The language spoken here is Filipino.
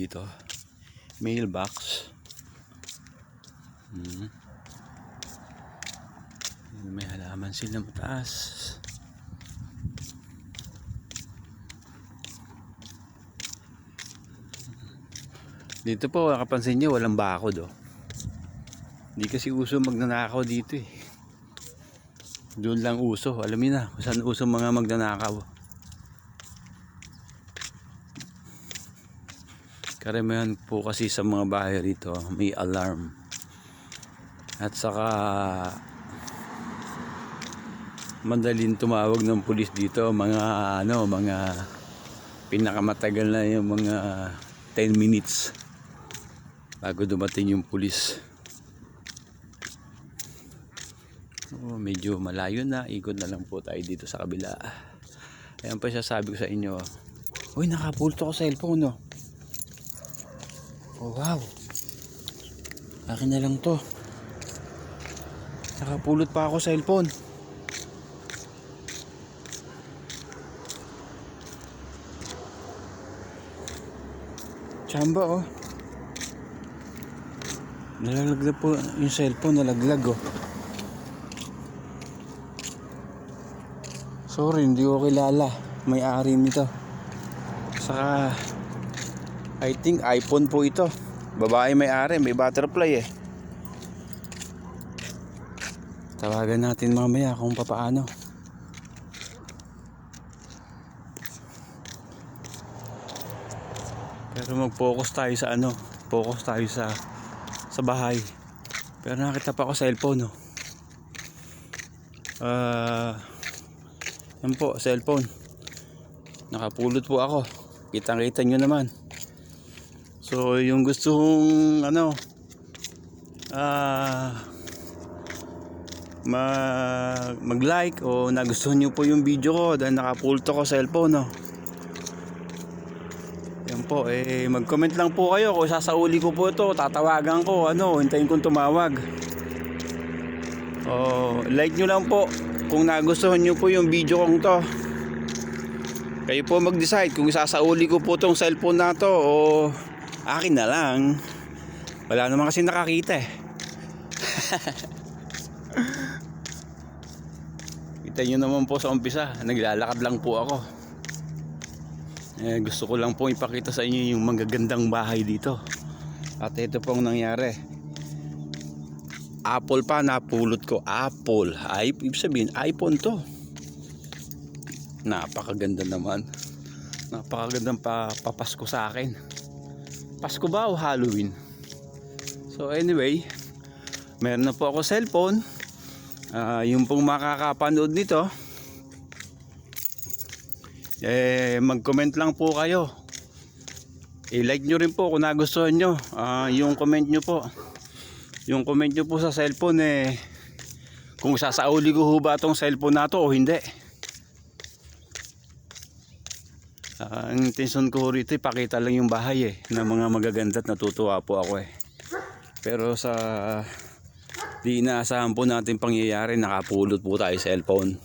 Dito mailbox. May halaman sila mataas. Dito po kapansin nyo walang bakod oh. Hindi kasi uso magnanakaw dito eh. Doon lang uso, alam niyo na kung saan uso mga magnanakaw. Karamihan po kasi sa mga bahay rito may alarm. At saka madaling tumawag ng pulis dito, mga pinakamatagal na yung mga 10 minutes bago dumating yung pulis. Medyo malayo na, ikot na lang po tayo dito sa kabila. Ayan pa siya, sabi ko sa inyo. Uy, nakapulto ko sa cellphone no. Oh wow, akin na lang to. Nakapulot pa ako sa cellphone. Tsamba oh. Nalaglag po yung cellphone, nalaglag oh. Sorry, hindi ko kilala may-ari nito. Saka I think iPhone po ito. Babae may-ari, may butterfly eh. Tawagan natin mamaya kung papaano. Pero mag-focus tayo sa focus tayo sa bahay. Pero nakita pa ako sa cellphone no. Yan po, cellphone. Nakapulot po ako. Kitang-kita nyo naman. So yung gustong mag-like o nagustuhan nyo po yung video ko dahil nakapulto ko sa cellphone no. Yan po, mag-comment lang po kayo kung sasauli ko po ito, tatawagan ko, hintayin kong tumawag. Like nyo lang po kung nagustuhan nyo po yung video kong to. Kayo po mag-decide kung sasauli ko po tong cellphone na to o akin na lang. Wala naman kasi nakakita eh. Kita nyo naman po sa umpisa, naglalakad lang po ako. Gusto ko lang po ipakita sa inyo yung magagandang bahay dito. At ito pong nangyari. Apple pa napulot ko. Apple, ibig sabihin iPhone to. Napakaganda naman. Napakagandang papasko sa akin. Pasko ba o Halloween? So anyway, meron na po ako cellphone. Yung pong makakapanood nito, mag-comment lang po kayo. I-like nyo rin po kung nagustuhan nyo. Yung comment nyo po. Yung comment nyo po sa cellphone kung sasauli ko ba itong cellphone na to o hindi. Ang intention ko rito ipakita lang yung bahay ng mga magaganda at natutuwa po ako Pero sa di inaasahan po natin pangyayari, nakapulot po tayo sa cellphone.